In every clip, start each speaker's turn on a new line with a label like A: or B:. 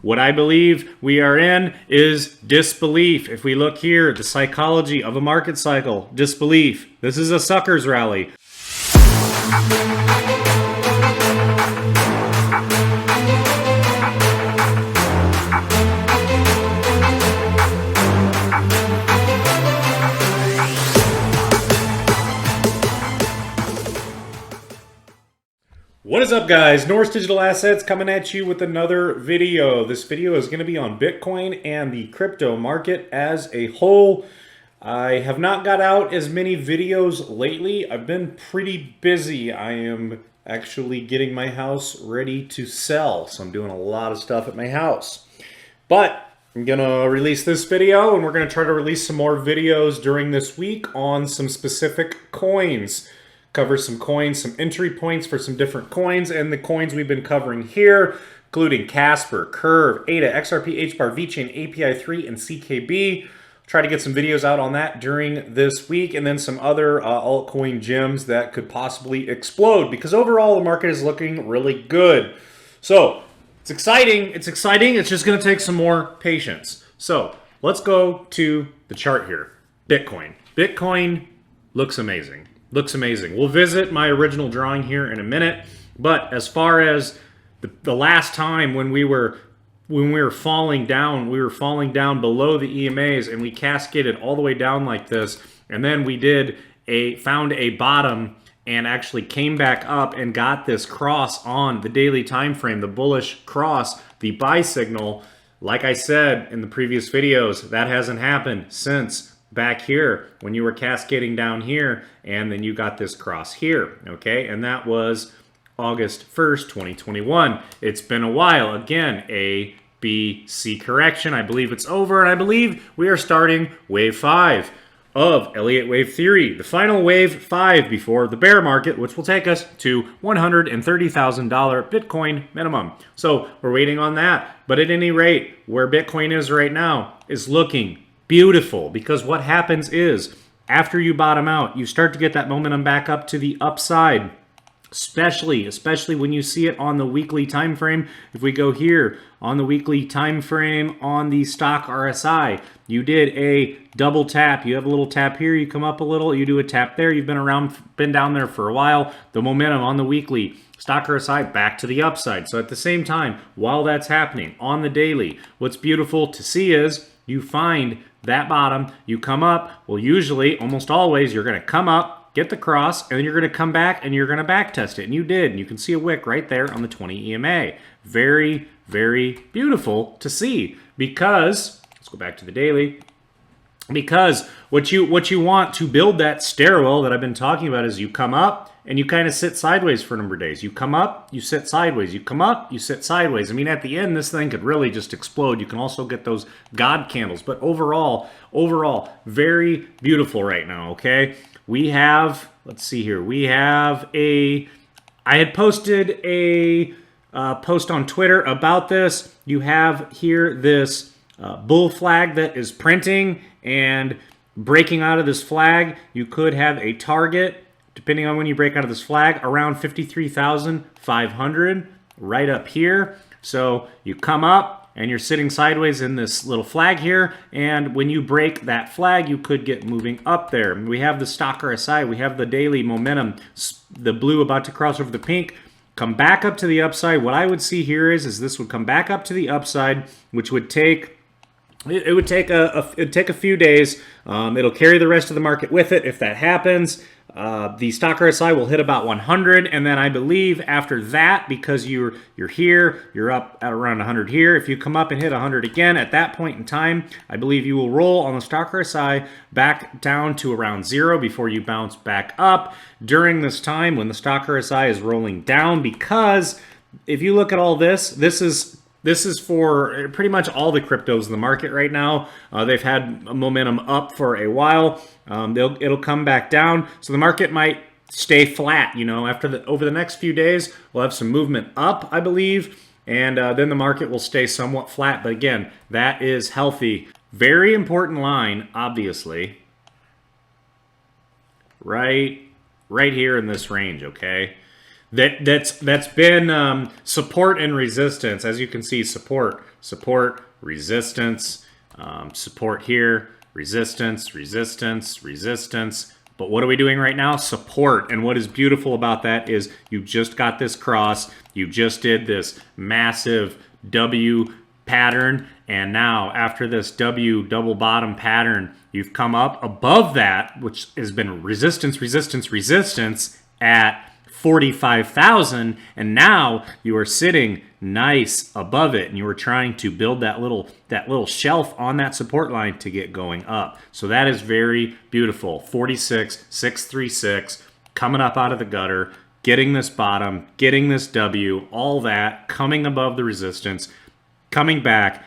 A: What I believe we are in is disbelief. If we look here, the psychology of a market cycle, disbelief. This is a sucker's rally. What is up, guys? Norse Digital Assets coming at you with another video. This video is going to be on Bitcoin and the crypto market as a whole. I have not got out as many videos lately. I've been pretty busy. I am actually getting my house ready to sell, so I'm doing a lot of stuff at my house. But I'm going to release this video, and we're going to try to release some more videos during this week on some specific coins. Cover some coins, some entry points for some different coins, and the coins we've been covering here, including Casper, Curve, ADA, XRP, HBAR, VeChain, API3, and CKB. Try to get some videos out on that during this week, and then some other altcoin gems that could possibly explode, because overall the market is looking really good. So it's exciting. It's exciting. It's just going to take some more patience. So let's go to the chart here. Bitcoin. Bitcoin looks amazing. Looks amazing. We'll visit my original drawing here in a minute, but as far as the last time when we were falling down, we were falling down below the EMAs, and we cascaded all the way down like this, and then we found a bottom and actually came back up and got this cross on the daily time frame, the bullish cross, the buy signal. Like I said in the previous videos, that hasn't happened since back here when you were cascading down here, and then you got this cross here, okay? And that was August 1st, 2021. It's been a while. Again, A, B, C correction. I believe it's over, and I believe we are starting wave 5 of Elliott wave theory, the final wave 5 before the bear market, which will take us to $130,000 Bitcoin minimum. So we're waiting on that. But at any rate, where Bitcoin is right now is looking beautiful, because what happens is after you bottom out, you start to get that momentum back up to the upside, especially when you see it on the weekly time frame. If we go here on the weekly time frame on the stock RSI, you did a double tap. You have a little tap here, you come up a little, you do a tap there. You've been down there for a while. The momentum on the weekly stock RSI back to the upside. So at the same time, while that's happening on the daily, what's beautiful to see is you find that bottom, you come up. Well, usually, almost always, you're going to come up, get the cross, and then you're going to come back and you're going to back test it. And you did. And you can see a wick right there on the 20 EMA. Very, very beautiful to see, because, let's go back to the daily, because what you want to build that stairwell that I've been talking about is you come up and you kind of sit sideways for a number of days. You come up, you sit sideways. You come up, you sit sideways. I mean, at the end, this thing could really just explode. You can also get those God candles. But overall, very beautiful right now, okay? We have, let's see here. We have I had posted a post on Twitter about this. You have here this bull flag that is printing, and breaking out of this flag, you could have a target, depending on when you break out of this flag, around 53,500 right up here. So you come up and you're sitting sideways in this little flag here, and when you break that flag, you could get moving up there. We have the stock RSI, we have the daily momentum, the blue about to cross over the pink, come back up to the upside. What I would see here is this would come back up to the upside, which would take it'd take a few days. It'll carry the rest of the market with it if that happens. The stock RSI will hit about 100, and then I believe after that, because you're here, you're up at around 100 here. If you come up and hit 100 again at that point in time, I believe you will roll on the stock RSI back down to around 0 before you bounce back up during this time when the stock RSI is rolling down. Because if you look at all this, this is for pretty much all the cryptos in the market right now. They've had momentum up for a while. It'll come back down. So the market might stay flat, you know, over the next few days. We'll have some movement up, I believe. And then the market will stay somewhat flat. But again, that is healthy. Very important line, obviously. Right here in this range, okay? That's been support and resistance. As you can see, support, resistance, support here, resistance, resistance. But what are we doing right now? Support. And what is beautiful about that is you just got this cross. You just did this massive W pattern. And now after this W double bottom pattern, you've come up above that, which has been resistance at 45,000, and now you are sitting nice above it, and you are trying to build that little shelf on that support line to get going up. So that is very beautiful. 46,636 coming up out of the gutter, getting this bottom, getting this W, all that coming above the resistance, coming back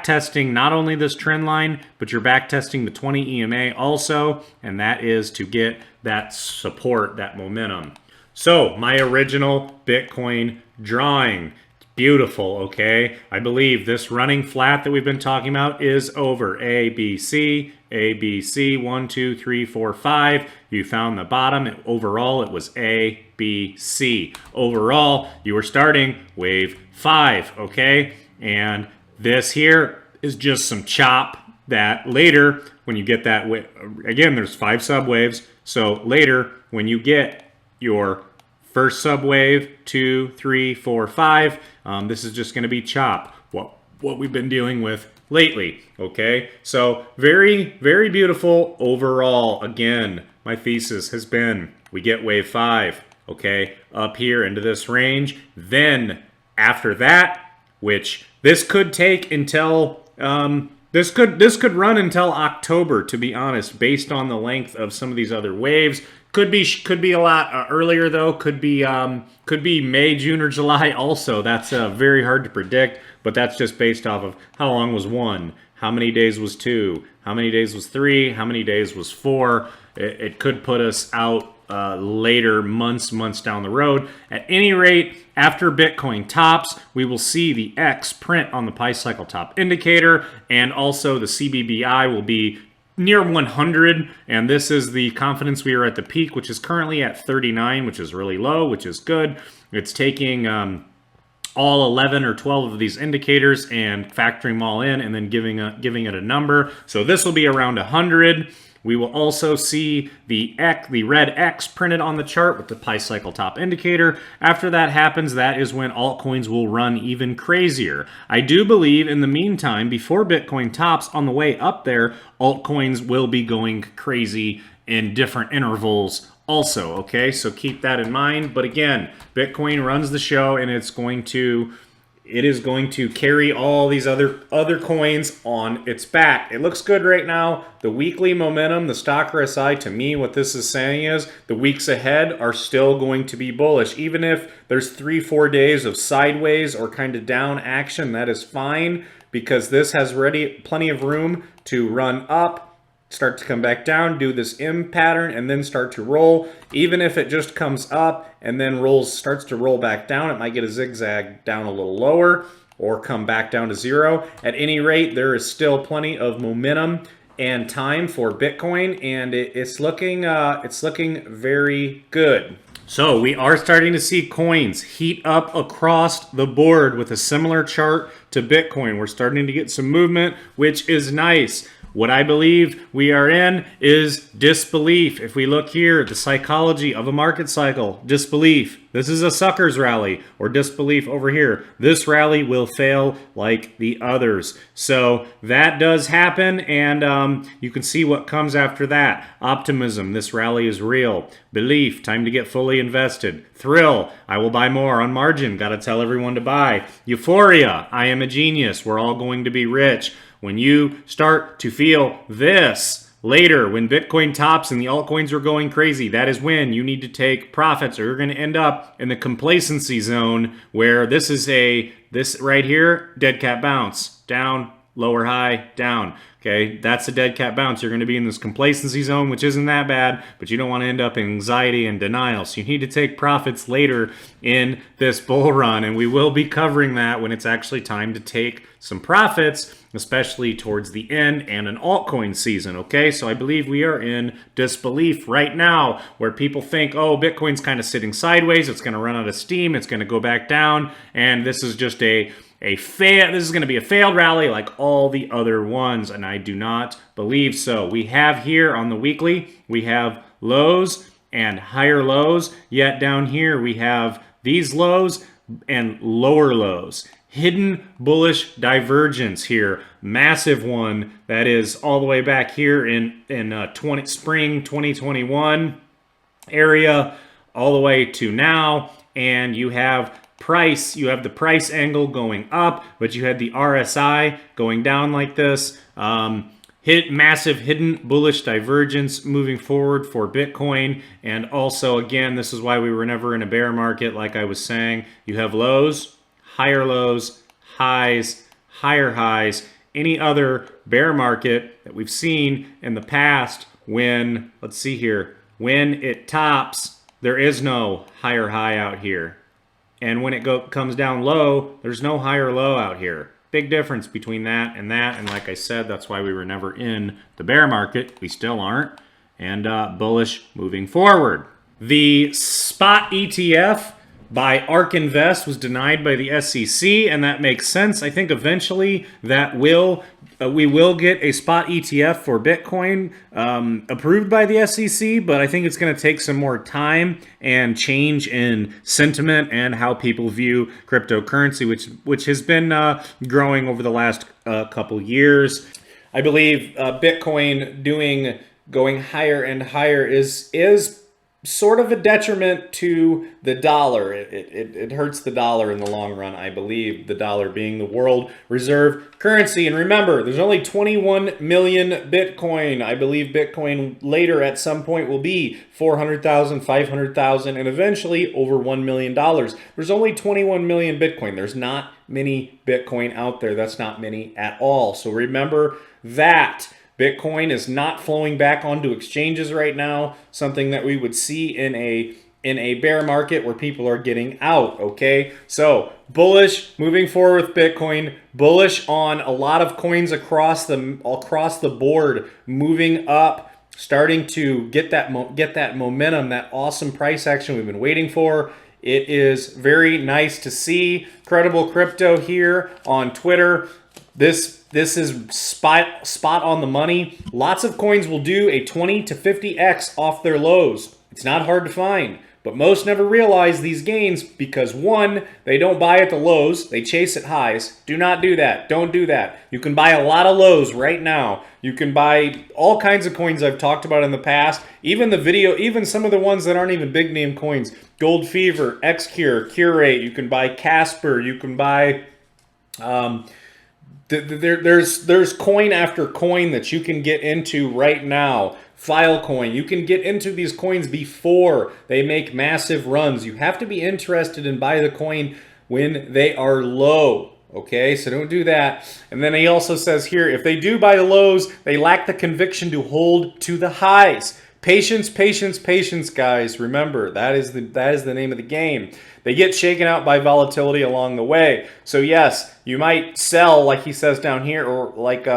A: testing not only this trend line, but you're back testing the 20 EMA also, and that is to get that support, that momentum. So my original Bitcoin drawing, beautiful, okay? I believe this running flat that we've been talking about is over. A, B, C, 1, 2, 3, 4, 5. You found the bottom. Overall, it was A, B, C. Overall, you were starting wave 5, okay? And this here is just some chop that later, when you get that, again, there's 5 subwaves. So later, when you get your first subwave, 2, 3, 4, 5, this is just going to be chop, what we've been dealing with lately, okay? So very, very beautiful overall. Again, my thesis has been we get wave 5, okay, up here into this range. Then after that, which this could take until this could run until October, to be honest, based on the length of some of these other waves. Could be a lot earlier though. Could be May, June, or July also. That's very hard to predict, but that's just based off of how long was 1, how many days was 2, how many days was 3, how many days was 4. It could put us out later, months down the road. At any rate, after Bitcoin tops, we will see the X print on the Pi Cycle Top Indicator, and also the CBBI will be near 100, and this is the confidence we are at the peak, which is currently at 39, which is really low, which is good. It's taking all 11 or 12 of these indicators and factoring them all in, and then giving it a number. So this will be around 100. We will also see the red X printed on the chart with the Pi Cycle Top Indicator. After that happens, that is when altcoins will run even crazier. I do believe in the meantime, before Bitcoin tops, on the way up there, altcoins will be going crazy in different intervals also, okay? So keep that in mind. But again, Bitcoin runs the show, and it is going to carry all these other coins on its back. It looks good right now. The weekly momentum, the stock RSI, to me, what this is saying is the weeks ahead are still going to be bullish. Even if there's 3-4 days of sideways or kind of down action, that is fine, because this has plenty of room to run up, start to come back down, do this M pattern, and then start to roll. Even if it just comes up and then starts to roll back down, it might get a zigzag down a little lower or come back down to 0. At any rate, there is still plenty of momentum and time for Bitcoin, and it's looking very good. So we are starting to see coins heat up across the board with a similar chart to Bitcoin. We're starting to get some movement, which is nice. What I believe we are in is disbelief. If we look here, the psychology of a market cycle, disbelief. This is a sucker's rally, or disbelief over here. This rally will fail like the others. So that does happen, and you can see what comes after that. Optimism, this rally is real. Belief, time to get fully invested. Thrill, I will buy more on margin. Got to tell everyone to buy. Euphoria, I am a genius. We're all going to be rich. When you start to feel this later, when Bitcoin tops and the altcoins are going crazy, that is when you need to take profits, or you're going to end up in the complacency zone, where this right here, dead cat bounce, down, lower high, down. Okay, that's a dead cat bounce. You're going to be in this complacency zone, which isn't that bad, but you don't want to end up in anxiety and denial. So you need to take profits later in this bull run, and we will be covering that when it's actually time to take some profits, especially towards the end and an altcoin season. Okay, so I believe we are in disbelief right now, where people think, oh, Bitcoin's kind of sitting sideways, it's going to run out of steam, it's going to go back down, and this is just this is going to be a failed rally like all the other ones, and I do not believe so. We have here on the weekly, we have lows and higher lows, yet down here we have these lows and lower lows. Hidden bullish divergence here, massive one that is all the way back here in spring 2021 area, all the way to now, and you have the price angle going up, but you had the RSI going down like this. Massive hidden bullish divergence moving forward for Bitcoin. And also, again, this is why we were never in a bear market. Like I was saying, you have lows, higher lows, highs, higher highs. Any other bear market that we've seen in the past, when, let's see here, when it tops, there is no higher high out here. And when it comes down low, there's no higher low out here. Big difference between that. And like I said, that's why we were never in the bear market. We still aren't. And bullish moving forward. The spot ETF by ARK Invest was denied by the SEC, and that makes sense. I think eventually that we will get a spot ETF for Bitcoin approved by the SEC, but I think it's going to take some more time and change in sentiment and how people view cryptocurrency, which has been growing over the last couple years. I believe Bitcoin going higher and higher is sort of a detriment to the dollar. It hurts the dollar in the long run, I believe, the dollar being the world reserve currency. And remember, there's only 21 million Bitcoin. I believe Bitcoin later at some point will be 400,000, 500,000, and eventually over $1 million. There's only 21 million Bitcoin. There's not many Bitcoin out there. That's not many at all. So remember that. Bitcoin is not flowing back onto exchanges right now, something that we would see in a bear market where people are getting out, okay? So bullish moving forward with Bitcoin, bullish on a lot of coins across the board, moving up, starting to get that momentum, that awesome price action we've been waiting for. It is very nice to see. Credible Crypto here on Twitter. This is spot on the money. Lots of coins will do a 20 to 50x off their lows. It's not hard to find, but most never realize these gains because, one, they don't buy at the lows, they chase at highs. Do not do that. Don't do that. You can buy a lot of lows right now. You can buy all kinds of coins I've talked about in the past, even some of the ones that aren't even big name coins. Gold Fever, Xcure, Curate, you can buy Casper, you can buy there's coin after coin that you can get into right now. Filecoin, you can get into these coins before they make massive runs. You have to be interested and buy the coin when they are low. Okay, so don't do that. And then he also says here, if they do buy the lows, they lack the conviction to hold to the highs. Patience, patience, patience, guys. Remember, that is the name of the game. They get shaken out by volatility along the way. So yes, you might sell, like he says down here, or like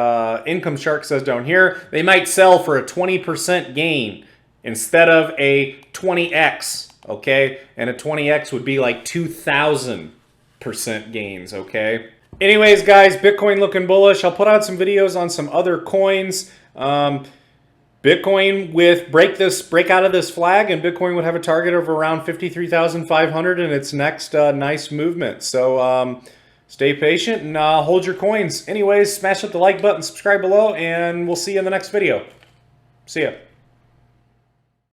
A: Income Shark says down here, they might sell for a 20% gain instead of a 20x, okay? And a 20x would be like 2,000% gains, okay? Anyways, guys, Bitcoin looking bullish. I'll put out some videos on some other coins. Bitcoin break out of this flag, and Bitcoin would have a target of around 53,500 in its next nice movement. So stay patient and hold your coins. Anyways, smash up the like button, subscribe below, and we'll see you in the next video. See ya.